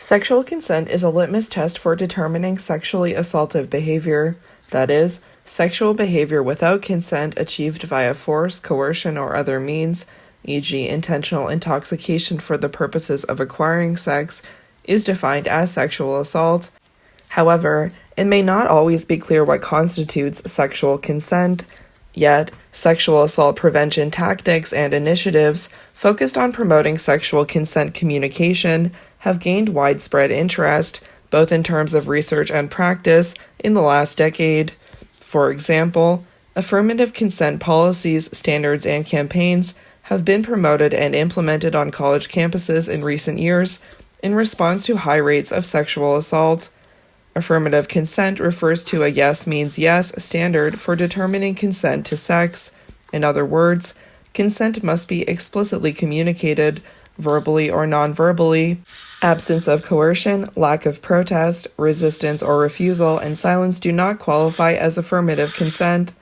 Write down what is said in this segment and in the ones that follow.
Sexual consent is a litmus test for determining sexually assaultive behavior, that is, sexual behavior without consent achieved via force, coercion, or other means, e.g., intentional intoxication for the purposes of acquiring sex, is defined as sexual assault. However, it may not always be clear what constitutes sexual consent. Yet, sexual assault prevention tactics and initiatives focused on promoting sexual consent communication have gained widespread interest, both in terms of research and practice, in the last decade. For example, affirmative consent policies, standards, and campaigns have been promoted and implemented on college campuses in recent years in response to high rates of sexual assault. Affirmative consent refers to a yes means yes standard for determining consent to sex. In other words, consent must be explicitly communicated, verbally or non-verbally. Absence of coercion, lack of protest, resistance or refusal, and silence do not qualify as affirmative consent.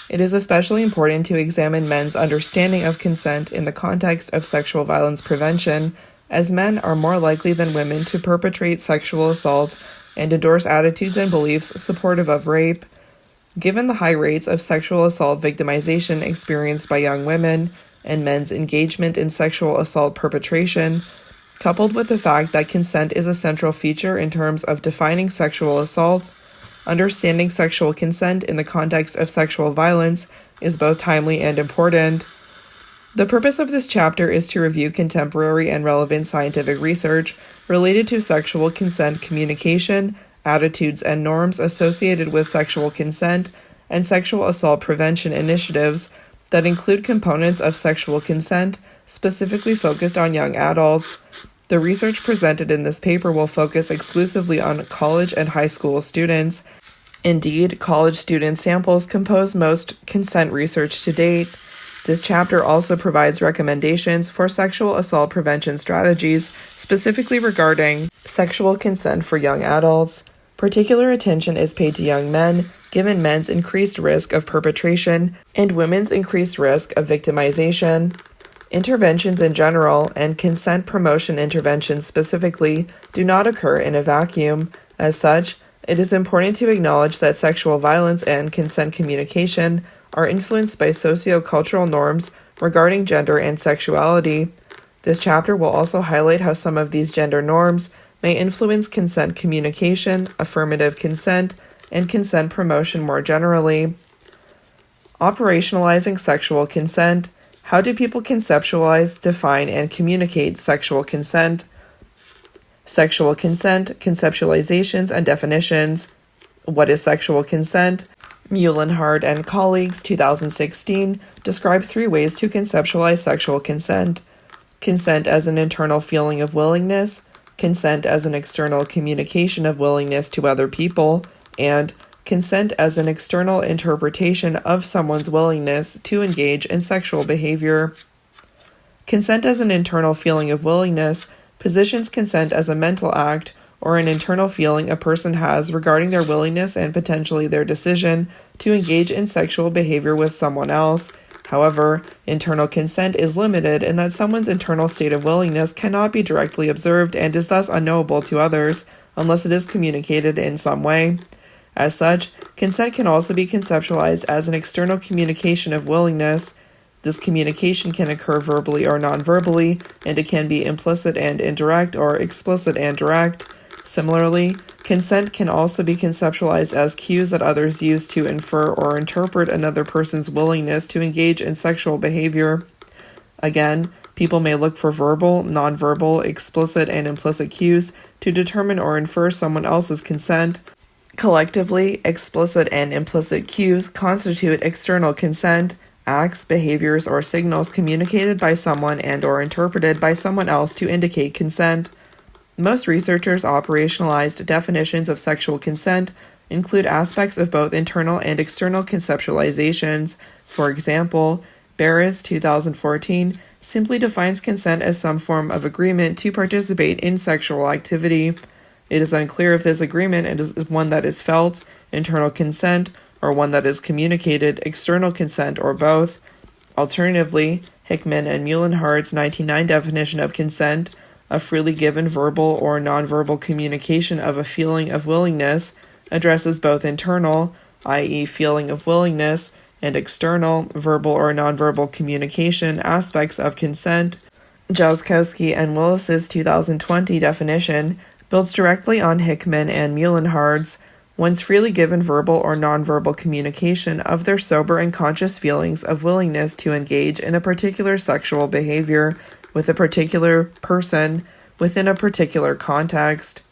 It is especially important to examine men's understanding of consent in the context of sexual violence prevention, as men are more likely than women to perpetrate sexual assault and endorse attitudes and beliefs supportive of rape. Given the high rates of sexual assault victimization experienced by young women and men's engagement in sexual assault perpetration, coupled with the fact that consent is a central feature in terms of defining sexual assault, understanding sexual consent in the context of sexual violence is both timely and important. The purpose of this chapter is to review contemporary and relevant scientific research related to sexual consent communication, attitudes and norms associated with sexual consent, and sexual assault prevention initiatives that include components of sexual consent specifically focused on young adults. The research presented in this paper will focus exclusively on college and high school students. Indeed, college student samples compose most consent research to date. This chapter also provides recommendations for sexual assault prevention strategies, specifically regarding sexual consent for young adults. Particular attention is paid to young men, given men's increased risk of perpetration and women's increased risk of victimization. Interventions in general, and consent promotion interventions specifically, do not occur in a vacuum. As such, it is important to acknowledge that sexual violence and consent communication are influenced by socio-cultural norms regarding gender and sexuality. This chapter will also highlight how some of these gender norms may influence consent communication, affirmative consent, and consent promotion more generally. Operationalizing sexual consent. How do people conceptualize, define, and communicate sexual consent? Sexual consent, conceptualizations, and definitions. What is sexual consent? Muhlenhard and colleagues, 2016, describe 3 ways to conceptualize sexual consent. Consent as an internal feeling of willingness, consent as an external communication of willingness to other people, and consent as an external interpretation of someone's willingness to engage in sexual behavior. Consent as an internal feeling of willingness positions consent as a mental act or an internal feeling a person has regarding their willingness and potentially their decision to engage in sexual behavior with someone else. However, internal consent is limited in that someone's internal state of willingness cannot be directly observed and is thus unknowable to others unless it is communicated in some way. As such, consent can also be conceptualized as an external communication of willingness. This communication can occur verbally or non-verbally, and it can be implicit and indirect or explicit and direct. Similarly, consent can also be conceptualized as cues that others use to infer or interpret another person's willingness to engage in sexual behavior. Again, people may look for verbal, nonverbal, explicit, and implicit cues to determine or infer someone else's consent. Collectively, explicit and implicit cues constitute external consent, acts, behaviors, or signals communicated by someone and or interpreted by someone else to indicate consent. Most researchers' operationalized definitions of sexual consent include aspects of both internal and external conceptualizations. For example, Barris, 2014, simply defines consent as some form of agreement to participate in sexual activity. It is unclear if this agreement is one that is felt, internal consent, or one that is communicated, external consent, or both. Alternatively, Hickman and Muhlenhard's 1999 definition of consent a freely given verbal or nonverbal communication of a feeling of willingness addresses both internal, i.e., feeling of willingness, and external, verbal or nonverbal communication aspects of consent. Jozkowski and Willis's 2020 definition builds directly on Hickman and Muhlenhard's one's freely given verbal or nonverbal communication of their sober and conscious feelings of willingness to engage in a particular sexual behavior with a particular person within a particular context.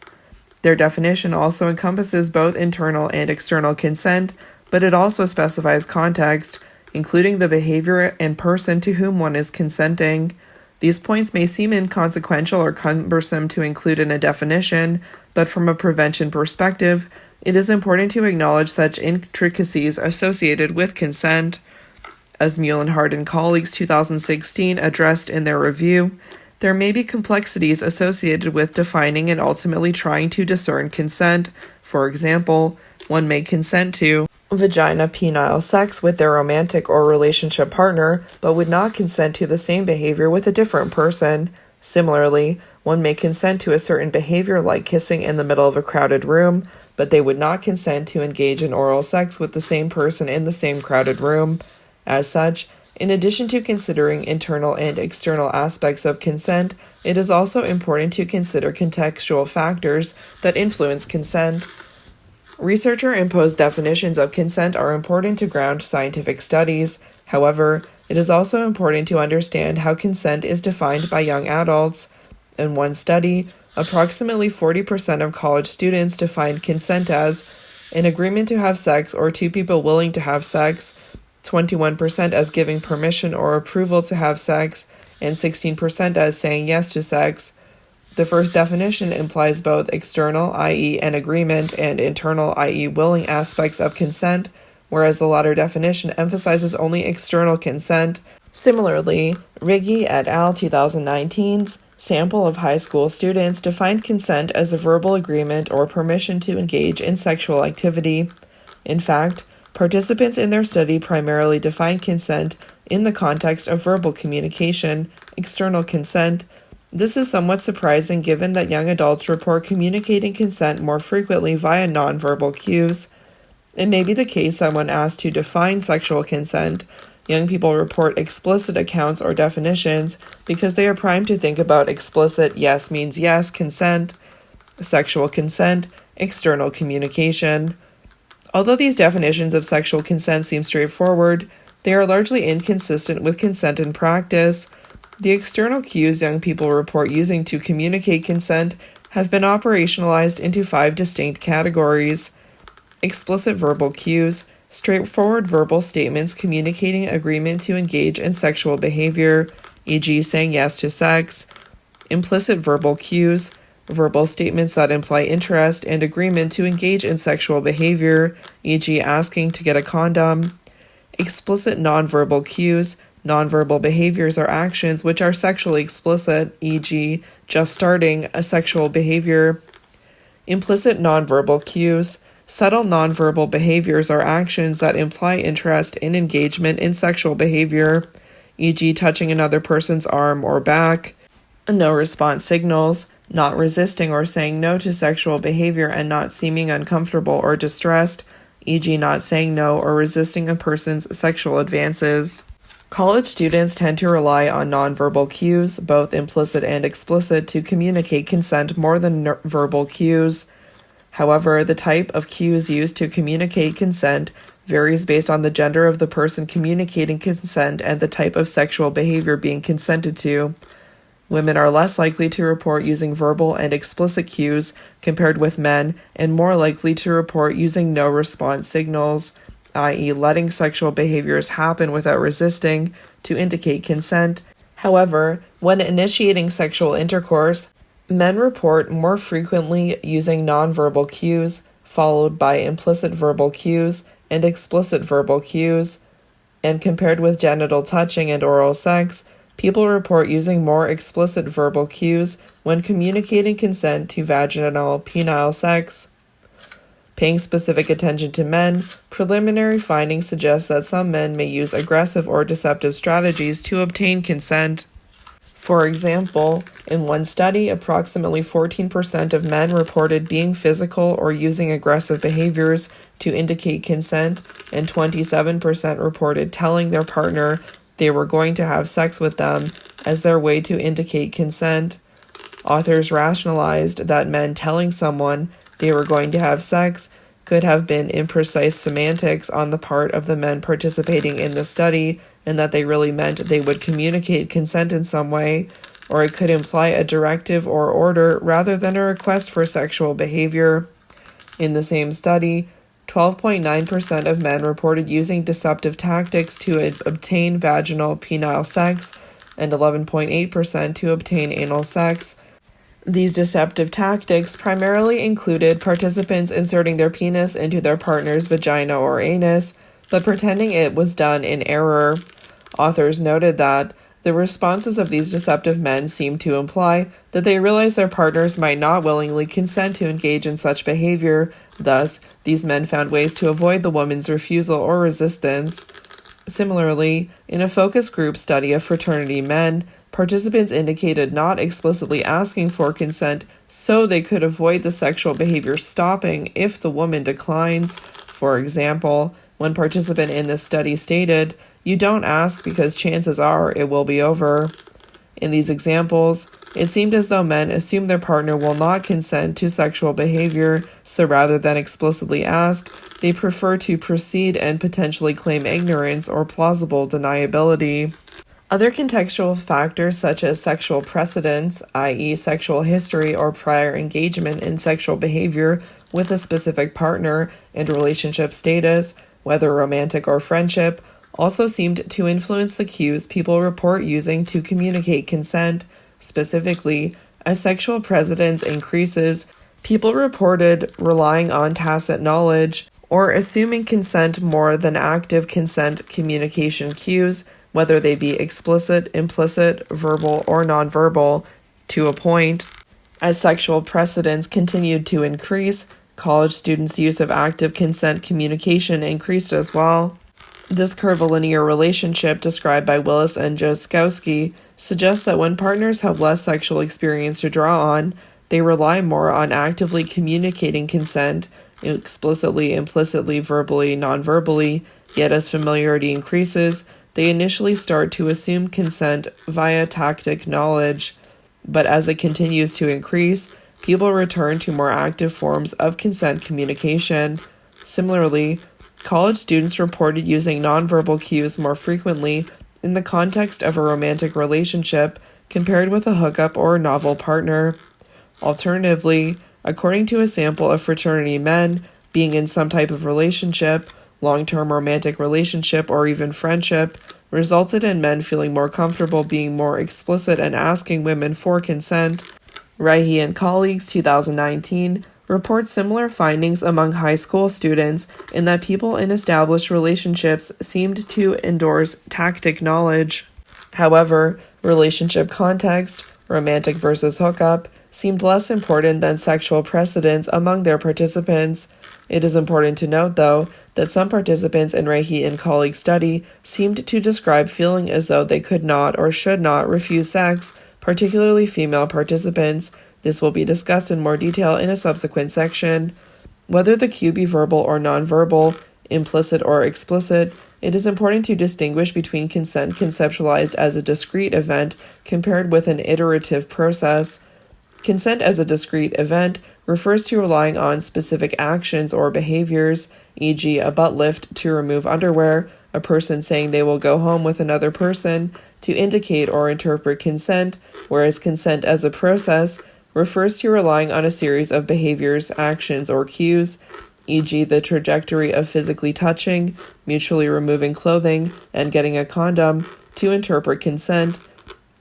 Their definition also encompasses both internal and external consent, but it also specifies context, including the behavior and person to whom one is consenting. These points may seem inconsequential or cumbersome to include in a definition, but from a prevention perspective, it is important to acknowledge such intricacies associated with consent. As Muhlenhard and colleagues 2016 addressed in their review, there may be complexities associated with defining and ultimately trying to discern consent. For example, one may consent to vagina-penile sex with their romantic or relationship partner, but would not consent to the same behavior with a different person. Similarly, one may consent to a certain behavior like kissing in the middle of a crowded room, but they would not consent to engage in oral sex with the same person in the same crowded room. As such, in addition to considering internal and external aspects of consent, it is also important to consider contextual factors that influence consent. Researcher-imposed definitions of consent are important to ground scientific studies. However, it is also important to understand how consent is defined by young adults. In one study, approximately 40% of college students defined consent as an agreement to have sex or two people willing to have sex, 21% as giving permission or approval to have sex, and 16% as saying yes to sex. The first definition implies both external, i.e., an agreement, and internal, i.e., willing aspects of consent, whereas the latter definition emphasizes only external consent. Similarly, Riggi et al. 2019's sample of high school students defined consent as a verbal agreement or permission to engage in sexual activity. In fact, participants in their study primarily defined consent in the context of verbal communication, external consent. This is somewhat surprising given that young adults report communicating consent more frequently via nonverbal cues. It may be the case that when asked to define sexual consent, young people report explicit accounts or definitions because they are primed to think about explicit yes means yes consent, sexual consent, external communication. Although these definitions of sexual consent seem straightforward, they are largely inconsistent with consent in practice. The external cues young people report using to communicate consent have been operationalized into 5 distinct categories: explicit verbal cues, straightforward verbal statements communicating agreement to engage in sexual behavior, e.g., saying yes to sex; implicit verbal cues, verbal statements that imply interest and agreement to engage in sexual behavior, e.g., asking to get a condom; explicit nonverbal cues, nonverbal behaviors or actions which are sexually explicit, e.g., just starting a sexual behavior; implicit nonverbal cues, subtle nonverbal behaviors or actions that imply interest in engagement in sexual behavior, e.g., touching another person's arm or back; no response signals, not resisting or saying no to sexual behavior and not seeming uncomfortable or distressed, e.g., not saying no or resisting a person's sexual advances. College students tend to rely on nonverbal cues, both implicit and explicit, to communicate consent more than verbal cues. However, the type of cues used to communicate consent varies based on the gender of the person communicating consent and the type of sexual behavior being consented to. Women are less likely to report using verbal and explicit cues compared with men, and more likely to report using no response signals, i.e., letting sexual behaviors happen without resisting, to indicate consent. However, when initiating sexual intercourse, men report more frequently using nonverbal cues, followed by implicit verbal cues and explicit verbal cues. And compared with genital touching and oral sex, people report using more explicit verbal cues when communicating consent to vaginal penile sex. Paying specific attention to men, preliminary findings suggest that some men may use aggressive or deceptive strategies to obtain consent. For example, in one study, approximately 14% of men reported being physical or using aggressive behaviors to indicate consent, and 27% reported telling their partner they were going to have sex with them as their way to indicate consent. Authors rationalized that men telling someone they were going to have sex could have been imprecise semantics on the part of the men participating in the study, and that they really meant they would communicate consent in some way, or it could imply a directive or order rather than a request for sexual behavior. In the same study, 12.9% of men reported using deceptive tactics to obtain vaginal penile sex, and 11.8% to obtain anal sex. These deceptive tactics primarily included participants inserting their penis into their partner's vagina or anus, but pretending it was done in error. Authors noted that the responses of these deceptive men seemed to imply that they realized their partners might not willingly consent to engage in such behavior. Thus, these men found ways to avoid the woman's refusal or resistance. Similarly, in a focus group study of fraternity men, participants indicated not explicitly asking for consent so they could avoid the sexual behavior stopping if the woman declines. For example, one participant in this study stated, "You don't ask because chances are it will be over." In these examples, it seemed as though men assume their partner will not consent to sexual behavior, so rather than explicitly ask, they prefer to proceed and potentially claim ignorance or plausible deniability. Other contextual factors such as sexual precedence, i.e. sexual history or prior engagement in sexual behavior with a specific partner, and relationship status, whether romantic or friendship, also seemed to influence the cues people report using to communicate consent. Specifically, as sexual precedence increases, people reported relying on tacit knowledge or assuming consent more than active consent communication cues, whether they be explicit, implicit, verbal, or nonverbal, to a point. As sexual precedence continued to increase, college students' use of active consent communication increased as well. This curvilinear relationship described by Willis and Jozkowski suggests that when partners have less sexual experience to draw on, they rely more on actively communicating consent, explicitly, implicitly, verbally, nonverbally, yet as familiarity increases, they initially start to assume consent via tactic knowledge, but as it continues to increase, people return to more active forms of consent communication. Similarly, college students reported using nonverbal cues more frequently in the context of a romantic relationship compared with a hookup or a novel partner. Alternatively, according to a sample of fraternity men, being in some type of relationship, long-term romantic relationship, or even friendship, resulted in men feeling more comfortable being more explicit and asking women for consent. Reihe and colleagues, 2019, report similar findings among high school students in that people in established relationships seemed to endorse tactic knowledge. However, relationship context, romantic versus hookup, seemed less important than sexual precedence among their participants. It is important to note, though, that some participants in Reihe and colleague study seemed to describe feeling as though they could not or should not refuse sex, particularly female participants. This will be discussed in more detail in a subsequent section. Whether the cue be verbal or nonverbal, implicit or explicit, it is important to distinguish between consent conceptualized as a discrete event compared with an iterative process. Consent as a discrete event refers to relying on specific actions or behaviors, e.g. a butt lift to remove underwear, a person saying they will go home with another person, to indicate or interpret consent, whereas consent as a process refers to relying on a series of behaviors, actions, or cues, e.g. the trajectory of physically touching, mutually removing clothing, and getting a condom, to interpret consent.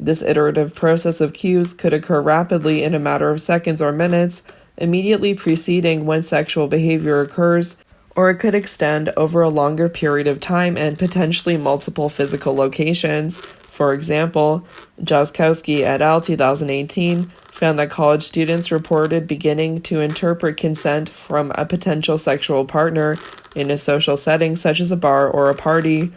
This iterative process of cues could occur rapidly in a matter of seconds or minutes, immediately preceding when sexual behavior occurs, or it could extend over a longer period of time and potentially multiple physical locations. For example, Jozkowski et al. 2018 found that college students reported beginning to interpret consent from a potential sexual partner in a social setting such as a bar or a party.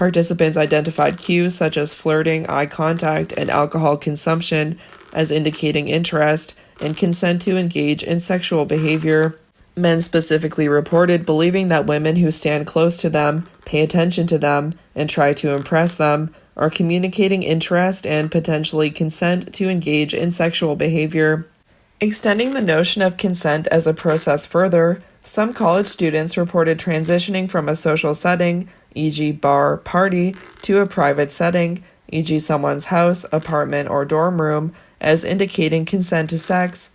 Participants identified cues such as flirting, eye contact, and alcohol consumption as indicating interest and consent to engage in sexual behavior. Men specifically reported believing that women who stand close to them, pay attention to them, and try to impress them are communicating interest and potentially consent to engage in sexual behavior. Extending the notion of consent as a process further, some college students reported transitioning from a social setting, e.g. bar, party, to a private setting, e.g. someone's house, apartment, or dorm room, as indicating consent to sex.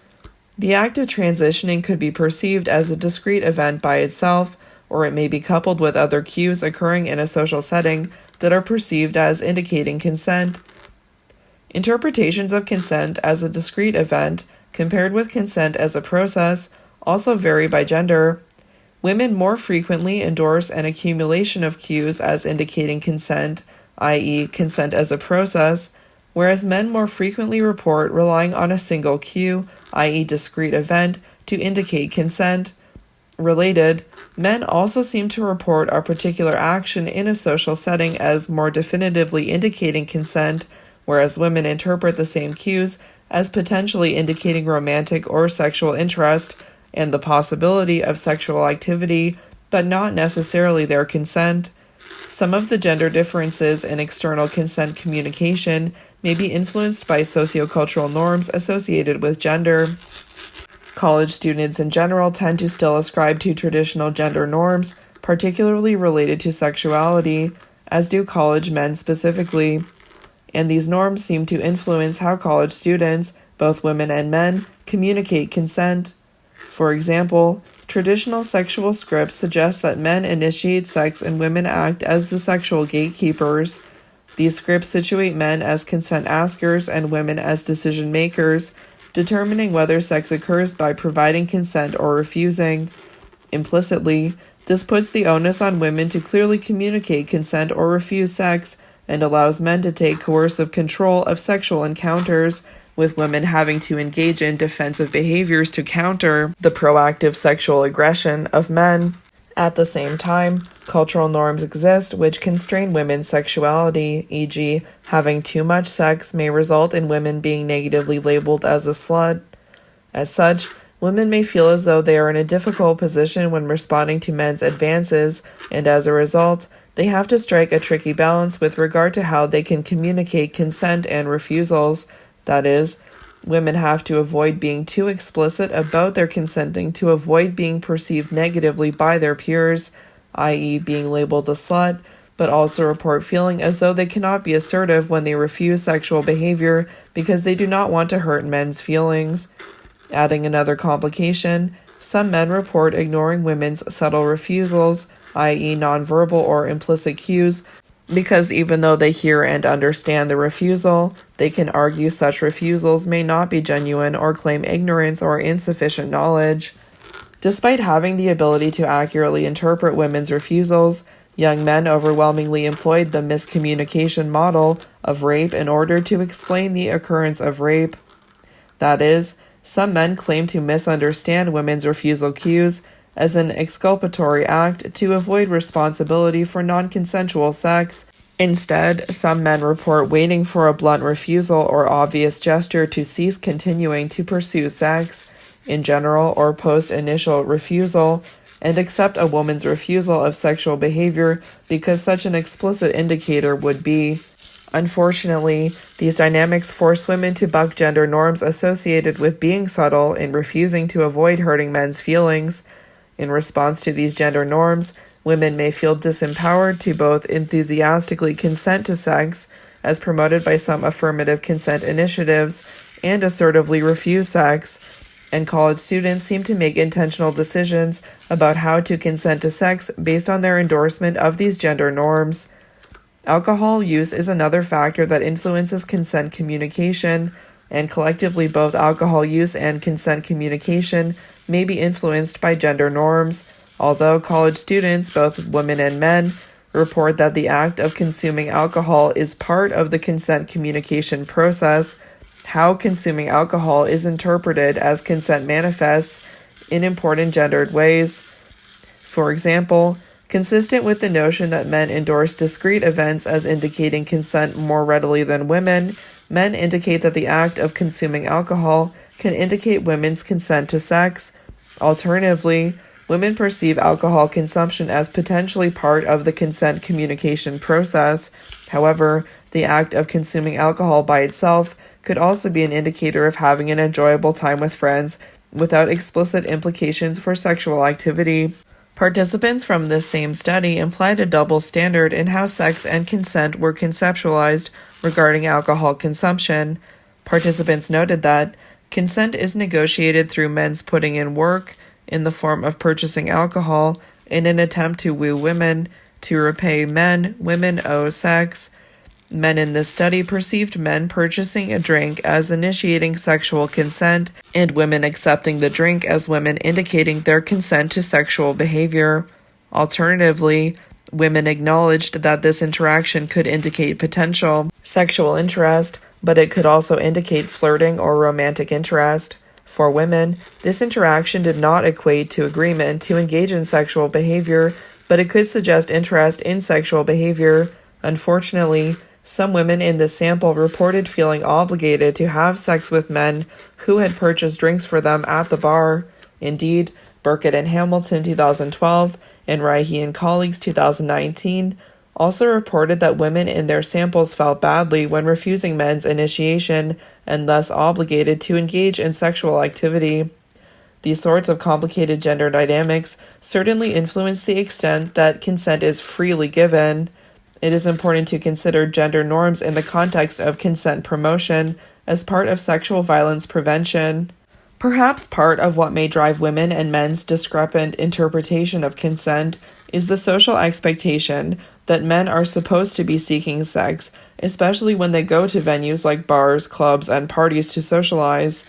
The act of transitioning could be perceived as a discrete event by itself, or it may be coupled with other cues occurring in a social setting that are perceived as indicating consent. Interpretations of consent as a discrete event, compared with consent as a process, also vary by gender. Women more frequently endorse an accumulation of cues as indicating consent, i.e., consent as a process, whereas men more frequently report relying on a single cue, i.e., discrete event, to indicate consent. Related, men also seem to report a particular action in a social setting as more definitively indicating consent, whereas women interpret the same cues as potentially indicating romantic or sexual interest and the possibility of sexual activity, but not necessarily their consent. Some of the gender differences in external consent communication may be influenced by sociocultural norms associated with gender. College students in general tend to still ascribe to traditional gender norms, particularly related to sexuality, as do college men specifically. And these norms seem to influence how college students, both women and men, communicate consent. For example, traditional sexual scripts suggest that men initiate sex and women act as the sexual gatekeepers. These scripts situate men as consent askers and women as decision makers, determining whether sex occurs by providing consent or refusing. Implicitly, this puts the onus on women to clearly communicate consent or refuse sex, and allows men to take coercive control of sexual encounters, with women having to engage in defensive behaviors to counter the proactive sexual aggression of men. At the same time, cultural norms exist which constrain women's sexuality, e.g., having too much sex may result in women being negatively labeled as a slut. As such, women may feel as though they are in a difficult position when responding to men's advances, and as a result, they have to strike a tricky balance with regard to how they can communicate consent and refusals. That is, women have to avoid being too explicit about their consenting to avoid being perceived negatively by their peers, i.e. being labeled a slut, but also report feeling as though they cannot be assertive when they refuse sexual behavior because they do not want to hurt men's feelings. Adding another complication, some men report ignoring women's subtle refusals, i.e. nonverbal or implicit cues, because even though they hear and understand the refusal, they can argue such refusals may not be genuine or claim ignorance or insufficient knowledge. Despite having the ability to accurately interpret women's refusals, young men overwhelmingly employed the miscommunication model of rape in order to explain the occurrence of rape. That is, some men claim to misunderstand women's refusal cues as an exculpatory act to avoid responsibility for non-consensual sex. Instead, some men report waiting for a blunt refusal or obvious gesture to cease continuing to pursue sex, in general or post-initial refusal, and accept a woman's refusal of sexual behavior because such an explicit indicator would be. Unfortunately, these dynamics force women to buck gender norms associated with being subtle in refusing to avoid hurting men's feelings. In response to these gender norms, women may feel disempowered to both enthusiastically consent to sex, as promoted by some affirmative consent initiatives, and assertively refuse sex, and college students seem to make intentional decisions about how to consent to sex based on their endorsement of these gender norms. Alcohol use is another factor that influences consent communication, and collectively both alcohol use and consent communication may be influenced by gender norms, although college students, both women and men, report that the act of consuming alcohol is part of the consent communication process. How consuming alcohol is interpreted as consent manifests in important gendered ways. For example, Consistent with the notion that men endorse discrete events as indicating consent more readily than women, men indicate that the act of consuming alcohol can indicate women's consent to sex. Alternatively, women perceive alcohol consumption as potentially part of the consent communication process. However, the act of consuming alcohol by itself could also be an indicator of having an enjoyable time with friends without explicit implications for sexual activity. Participants from this same study implied a double standard in how sex and consent were conceptualized regarding alcohol consumption. Participants noted that consent is negotiated through men's putting in work in the form of purchasing alcohol in an attempt to woo women. To repay men, women owe sex. Men in this study perceived men purchasing a drink as initiating sexual consent, and women accepting the drink as women indicating their consent to sexual behavior. Alternatively, women acknowledged that this interaction could indicate potential sexual interest, but it could also indicate flirting or romantic interest. For women, this interaction did not equate to agreement to engage in sexual behavior, but it could suggest interest in sexual behavior. Unfortunately, some women in this sample reported feeling obligated to have sex with men who had purchased drinks for them at the bar. Indeed, Burkett and Hamilton 2012 and Rahe and colleagues 2019 also reported that women in their samples felt badly when refusing men's initiation and thus obligated to engage in sexual activity. These sorts of complicated gender dynamics certainly influence the extent that consent is freely given. It is important to consider gender norms in the context of consent promotion as part of sexual violence prevention. Perhaps part of what may drive women and men's discrepant interpretation of consent is the social expectation that men are supposed to be seeking sex, especially when they go to venues like bars, clubs, and parties to socialize.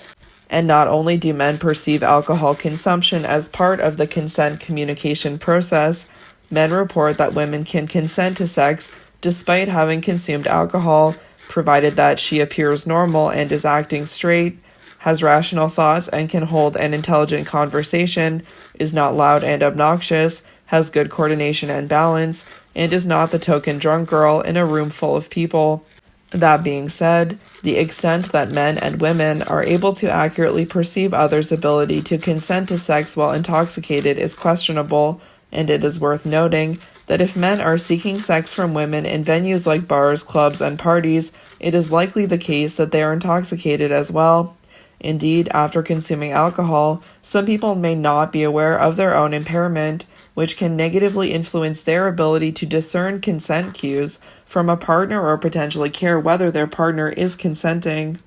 And not only do men perceive alcohol consumption as part of the consent communication process, men report that women can consent to sex despite having consumed alcohol, provided that she appears normal and is acting straight, has rational thoughts and can hold an intelligent conversation, is not loud and obnoxious, has good coordination and balance, and is not the token drunk girl in a room full of people. That being said, the extent that men and women are able to accurately perceive others' ability to consent to sex while intoxicated is questionable, and it is worth noting that if men are seeking sex from women in venues like bars, clubs, and parties, it is likely the case that they are intoxicated as well. Indeed, after consuming alcohol, some people may not be aware of their own impairment, which can negatively influence their ability to discern consent cues from a partner or potentially care whether their partner is consenting.